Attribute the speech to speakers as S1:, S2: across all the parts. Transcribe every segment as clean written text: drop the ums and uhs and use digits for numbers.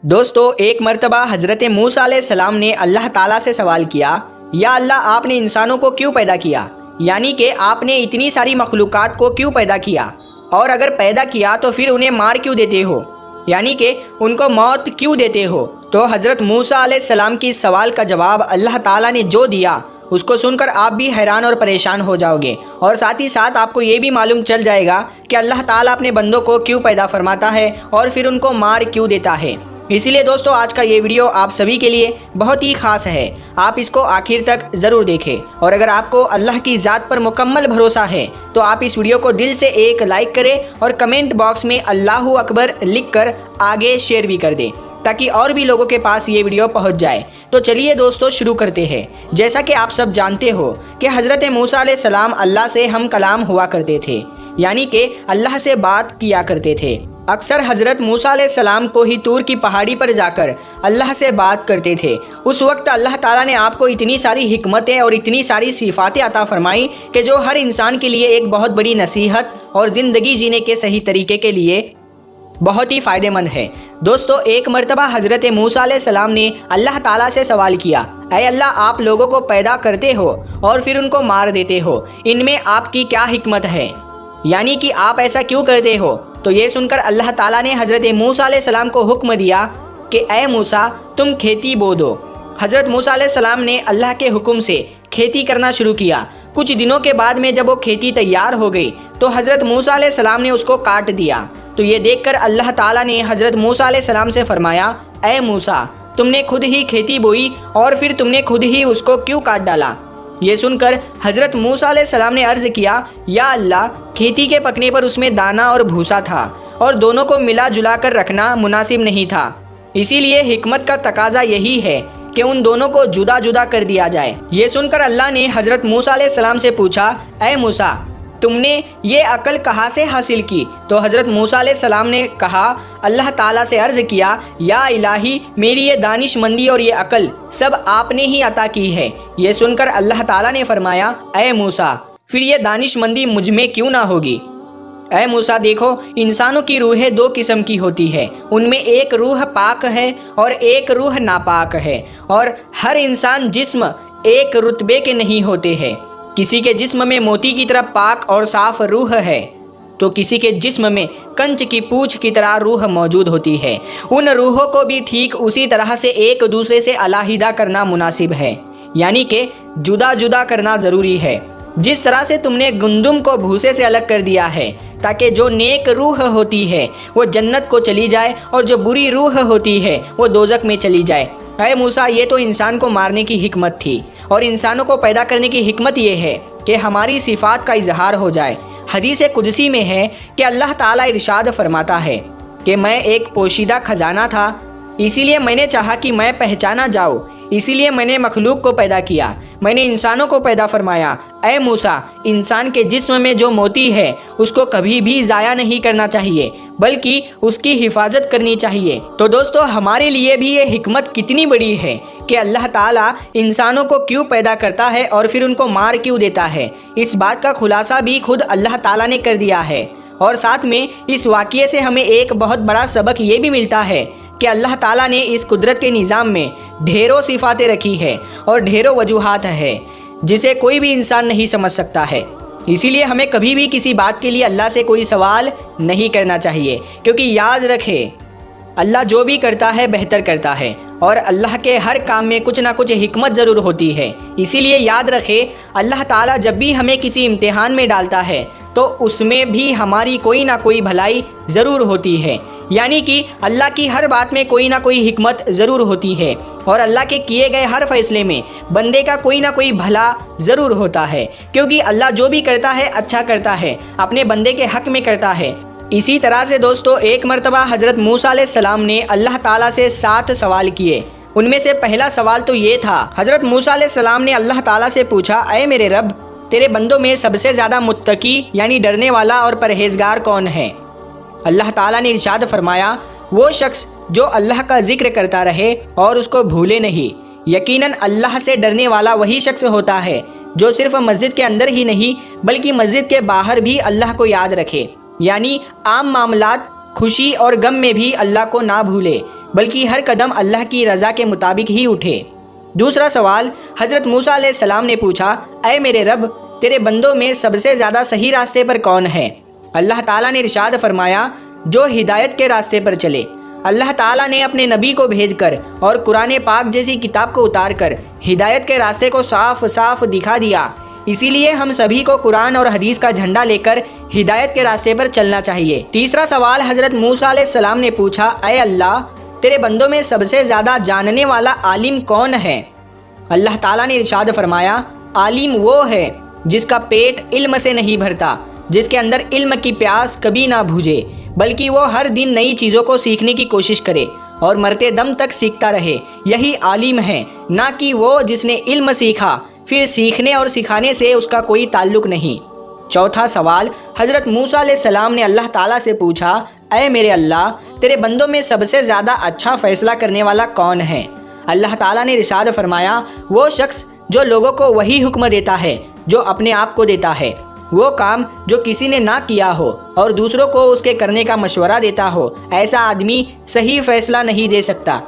S1: دوستو ایک مرتبہ حضرت موسیٰ علیہ السلام نے اللہ تعالیٰ سے سوال کیا، یا اللہ آپ نے انسانوں کو کیوں پیدا کیا؟ یعنی کہ آپ نے اتنی ساری مخلوقات کو کیوں پیدا کیا؟ اور اگر پیدا کیا تو پھر انہیں مار کیوں دیتے ہو؟ یعنی کہ ان کو موت کیوں دیتے ہو؟ تو حضرت موسیٰ علیہ السلام کی اس سوال کا جواب اللہ تعالیٰ نے جو دیا اس کو سن کر آپ بھی حیران اور پریشان ہو جاؤ گے، اور ساتھ ہی ساتھ آپ کو یہ بھی معلوم چل جائے گا کہ اللہ تعالیٰ اپنے بندوں کو کیوں پیدا فرماتا ہے اور پھر ان کو مار کیوں دیتا ہے۔ اسی لیے دوستو آج کا یہ ویڈیو آپ سبھی کے لیے بہت ہی خاص ہے، آپ اس کو آخر تک ضرور دیکھیں، اور اگر آپ کو اللہ کی ذات پر مکمل بھروسہ ہے تو آپ اس ویڈیو کو دل سے ایک لائک کریں اور کمنٹ باکس میں اللہ اکبر لکھ کر آگے شیئر بھی کر دیں تاکہ اور بھی لوگوں کے پاس یہ ویڈیو پہنچ جائے۔ تو چلیے دوستو شروع کرتے ہیں۔ جیسا کہ آپ سب جانتے ہو کہ حضرت موسیٰ علیہ السلام اللہ سے ہم کلام ہوا کرتے تھے، یعنی کہ اللہ سے بات کیا کرتے تھے۔ اکثر حضرت موسیٰ علیہ السلام کو ہی طور کی پہاڑی پر جا کر اللہ سے بات کرتے تھے۔ اس وقت اللہ تعالیٰ نے آپ کو اتنی ساری حکمتیں اور اتنی ساری صفاتیں عطا فرمائیں کہ جو ہر انسان کے لیے ایک بہت بڑی نصیحت اور زندگی جینے کے صحیح طریقے کے لیے بہت ہی فائدہ مند ہے۔ دوستو ایک مرتبہ حضرت موسیٰ علیہ السلام نے اللہ تعالیٰ سے سوال کیا، اے اللہ آپ لوگوں کو پیدا کرتے ہو اور پھر ان کو مار دیتے ہو، ان میں آپ کی کیا حکمت ہے؟ یعنی کہ آپ ایسا کیوں کرتے ہو؟ تو یہ سن کر اللہ تعالیٰ نے حضرت موسیٰ علیہ السلام کو حکم دیا کہ اے موسیٰ تم کھیتی بو دو۔ حضرت موسیٰ علیہ السلام نے اللہ کے حکم سے کھیتی کرنا شروع کیا۔ کچھ دنوں کے بعد میں جب وہ کھیتی تیار ہو گئی تو حضرت موسیٰ علیہ السلام نے اس کو کاٹ دیا۔ تو یہ دیکھ کر اللہ تعالیٰ نے حضرت موسیٰ علیہ السلام سے فرمایا، اے موسیٰ تم نے خود ہی کھیتی بوئی اور پھر تم نے خود ہی اس کو کیوں کاٹ ڈالا؟ یہ سن کر حضرت موسیٰ علیہ السلام نے عرض کیا، یا اللہ کھیتی کے پکنے پر اس میں دانہ اور بھوسا تھا اور دونوں کو ملا جلا کر رکھنا مناسب نہیں تھا، اسی لیے حکمت کا تقاضا یہی ہے کہ ان دونوں کو جدا جدا کر دیا جائے۔ یہ سن کر اللہ نے حضرت موسیٰ علیہ السلام سے پوچھا، اے موسیٰ تم نے یہ عقل کہاں سے حاصل کی؟ تو حضرت موسیٰ علیہ السلام نے کہا، اللہ تعالیٰ سے عرض کیا، یا الہی میری یہ دانش مندی اور یہ عقل سب آپ نے ہی عطا کی ہے۔ یہ سن کر اللہ تعالیٰ نے فرمایا، اے موسیٰ پھر یہ دانش مندی مجھ میں کیوں نہ ہوگی؟ اے موسیٰ دیکھو انسانوں کی روحیں دو قسم کی ہوتی ہے، ان میں ایک روح پاک ہے اور ایک روح ناپاک ہے، اور ہر انسان جسم ایک رتبے کے نہیں ہوتے ہیں۔ کسی کے جسم میں موتی کی طرح پاک اور صاف روح ہے تو کسی کے جسم میں کنچ کی پوچھ کی طرح روح موجود ہوتی ہے۔ ان روحوں کو بھی ٹھیک اسی طرح سے ایک دوسرے سے علیحدہ کرنا مناسب ہے، یعنی کہ جدا جدا کرنا ضروری ہے۔ جس طرح سے تم نے گندم کو بھوسے سے الگ کر دیا ہے تاکہ جو نیک روح ہوتی ہے وہ جنت کو چلی جائے اور جو بری روح ہوتی ہے وہ دوزخ میں چلی جائے۔ اے موسیٰ یہ تو انسان کو مارنے کی حکمت تھی، اور انسانوں کو پیدا کرنے کی حکمت یہ ہے کہ ہماری صفات کا اظہار ہو جائے۔ حدیث قدسی میں ہے کہ اللہ تعالیٰ ارشاد فرماتا ہے کہ میں ایک پوشیدہ خزانہ تھا، اسی لیے میں نے چاہا کہ میں پہچانا جاؤں، اسی لیے میں نے مخلوق کو پیدا کیا، میں نے انسانوں کو پیدا فرمایا۔ اے موسیٰ انسان کے جسم میں جو موتی ہے اس کو کبھی بھی ضائع نہیں کرنا چاہیے بلکہ اس کی حفاظت کرنی چاہیے۔ تو دوستو ہمارے لیے بھی یہ حکمت کتنی بڑی ہے کہ اللہ تعالیٰ انسانوں کو کیوں پیدا کرتا ہے اور پھر ان کو مار کیوں دیتا ہے، اس بات کا خلاصہ بھی خود اللہ تعالیٰ نے کر دیا ہے۔ اور ساتھ میں اس واقعے سے ہمیں ایک بہت بڑا سبق یہ بھی ملتا ہے کہ اللہ تعالیٰ نے اس قدرت کے نظام میں ڈھیروں صفاتیں رکھی ہے اور ڈھیروں وجوہات ہے جسے کوئی بھی انسان نہیں سمجھ سکتا ہے۔ اسی لیے ہمیں کبھی بھی کسی بات کے لیے اللہ سے کوئی سوال نہیں کرنا چاہیے، کیونکہ یاد رکھے اللہ جو بھی کرتا ہے بہتر کرتا ہے، اور اللہ کے ہر کام میں کچھ نہ کچھ حکمت ضرور ہوتی ہے۔ اسی لیے یاد رکھے اللہ تعالیٰ جب بھی ہمیں کسی امتحان میں ڈالتا ہے تو اس میں بھی ہماری کوئی نہ کوئی بھلائی ضرور ہوتی ہے، یعنی کہ اللہ کی ہر بات میں کوئی نہ کوئی حکمت ضرور ہوتی ہے، اور اللہ کے کیے گئے ہر فیصلے میں بندے کا کوئی نہ کوئی بھلا ضرور ہوتا ہے، کیونکہ اللہ جو بھی کرتا ہے اچھا کرتا ہے، اپنے بندے کے حق میں کرتا ہے۔ اسی طرح سے دوستو ایک مرتبہ حضرت موسیٰ علیہ السلام نے اللہ تعالیٰ سے 7 سوال کیے۔ ان میں سے پہلا سوال تو یہ تھا، حضرت موسیٰ علیہ السلام نے اللہ تعالیٰ سے پوچھا، اے میرے رب تیرے بندوں میں سب سے زیادہ متقی یعنی ڈرنے والا اور پرہیزگار کون ہے؟ اللہ تعالیٰ نے ارشاد فرمایا، وہ شخص جو اللہ کا ذکر کرتا رہے اور اس کو بھولے نہیں۔ یقیناً اللہ سے ڈرنے والا وہی شخص ہوتا ہے جو صرف مسجد کے اندر ہی نہیں بلکہ مسجد کے باہر بھی اللہ کو یاد رکھے، یعنی عام معاملات خوشی اور غم میں بھی اللہ کو نہ بھولے۔ بلکہ ہر قدم اللہ کی رضا کے مطابق ہی اٹھے۔ دوسرا سوال حضرت موسیٰ علیہ السلام نے پوچھا، اے میرے رب، تیرے بندوں میں سب سے زیادہ صحیح راستے پر کون ہے؟ اللہ تعالیٰ نے ارشاد فرمایا، جو ہدایت کے راستے پر چلے۔ اللہ تعالیٰ نے اپنے نبی کو بھیج کر اور قرآن پاک جیسی کتاب کو اتار کر ہدایت کے راستے کو صاف صاف دکھا دیا۔ اسی لیے ہم سبھی کو قرآن اور حدیث کا جھنڈا لے کر ہدایت کے راستے پر چلنا چاہیے۔ تیسرا سوال حضرت موسیٰ علیہ السلام نے پوچھا، اے اللہ، تیرے بندوں میں سب سے زیادہ جاننے والا عالم کون ہے؟ اللہ تعالیٰ نے ارشاد فرمایا، عالم وہ ہے جس کا پیٹ علم سے نہیں بھرتا، جس کے اندر علم کی پیاس کبھی نہ بجھے، بلکہ وہ ہر دن نئی چیزوں کو سیکھنے کی کوشش کرے اور مرتے دم تک سیکھتا رہے۔ یہی عالم ہے، نہ کہ وہ جس نے علم سیکھا پھر سیکھنے اور سکھانے سے اس کا کوئی تعلق نہیں۔ چوتھا سوال حضرت موسیٰ علیہ السلام نے اللہ تعالیٰ سے پوچھا، اے میرے اللہ، تیرے بندوں میں سب سے زیادہ اچھا فیصلہ کرنے والا کون ہے؟ اللہ تعالیٰ نے ارشاد فرمایا، وہ شخص جو لوگوں کو وہی حکم دیتا ہے جو اپنے آپ کو دیتا ہے، وہ کام جو کسی نے نہ کیا ہو اور دوسروں کو اس کے کرنے کا مشورہ دیتا ہو، ایسا آدمی صحیح فیصلہ نہیں دے سکتا۔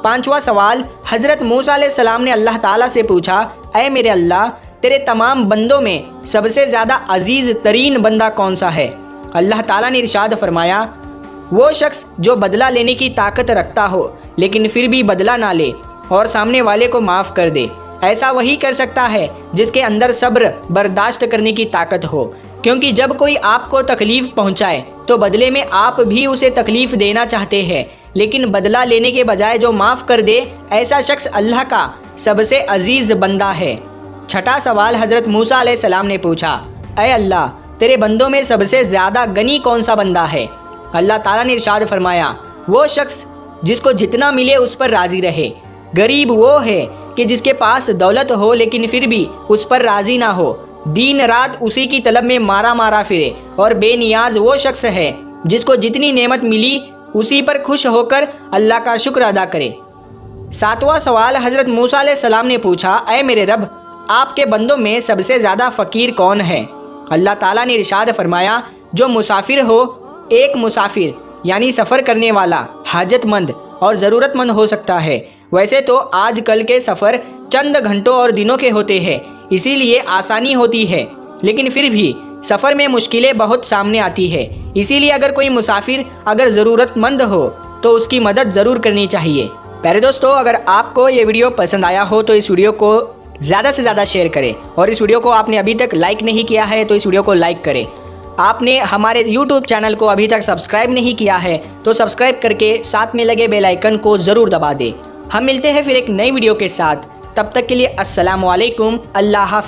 S1: پانچواں سوال حضرت موسیٰ علیہ السلام نے اللہ تعالیٰ سے پوچھا، اے میرے اللہ، تیرے تمام بندوں میں سب سے زیادہ عزیز ترین بندہ کون سا ہے؟ اللہ تعالیٰ نے ارشاد فرمایا، وہ شخص جو بدلہ لینے کی طاقت رکھتا ہو لیکن پھر بھی بدلہ نہ لے اور سامنے والے کو معاف کر دے، ایسا وہی کر سکتا ہے جس کے اندر صبر برداشت کرنے کی طاقت ہو، کیونکہ جب کوئی آپ کو تکلیف پہنچائے تو بدلے میں آپ بھی اسے تکلیف دینا چاہتے ہیں، لیکن بدلہ لینے کے بجائے جو معاف کر دے، ایسا شخص اللہ کا سب سے عزیز بندہ ہے۔ چھٹا سوال حضرت موسیٰ علیہ السلام نے پوچھا، اے اللہ، تیرے بندوں میں سب سے زیادہ غنی کون سا بندہ ہے؟ اللہ تعالیٰ نے ارشاد فرمایا، وہ شخص جس کو جتنا ملے اس پر راضی رہے۔ غریب وہ ہے کہ جس کے پاس دولت ہو لیکن پھر بھی اس پر راضی نہ ہو، دن رات اسی کی طلب میں مارا پھرے، اور بے نیاز وہ شخص ہے جس کو جتنی نعمت ملی اسی پر خوش ہو کر اللہ کا شکر ادا کرے۔ ساتواں سوال حضرت موسیٰ علیہ السلام نے پوچھا، اے میرے رب، آپ کے بندوں میں سب سے زیادہ فقیر کون ہے؟ اللہ تعالیٰ نے ارشاد فرمایا، جو مسافر ہو، ایک مسافر یعنی سفر کرنے والا حاجت مند اور ضرورت مند ہو سکتا ہے۔ ویسے تو آج کل کے سفر چند گھنٹوں اور دنوں کے ہوتے ہیں، اسی لیے آسانی ہوتی ہے، لیکن پھر بھی سفر میں مشکلیں بہت سامنے آتی ہے۔ اسی لیے اگر کوئی مسافر اگر ضرورت مند ہو تو اس کی مدد ضرور کرنی چاہیے۔ پیارے دوستو، اگر آپ کو یہ ویڈیو پسند آیا ہو تو اس ویڈیو کو زیادہ سے زیادہ شیئر کریں، اور اس ویڈیو کو آپ نے ابھی تک لائک نہیں کیا ہے تو اس ویڈیو کو لائک کریں۔ آپ نے ہمارے یوٹیوب چینل کو ابھی تک سبسکرائب نہیں کیا ہے تو سبسکرائب کر کے ساتھ میں لگے بیل آئیکن کو ضرور دبا دیں۔ ہم ملتے ہیں پھر ایک نئی ویڈیو کے ساتھ، تب تک کے لیے السلام علیکم، اللہ حافظ۔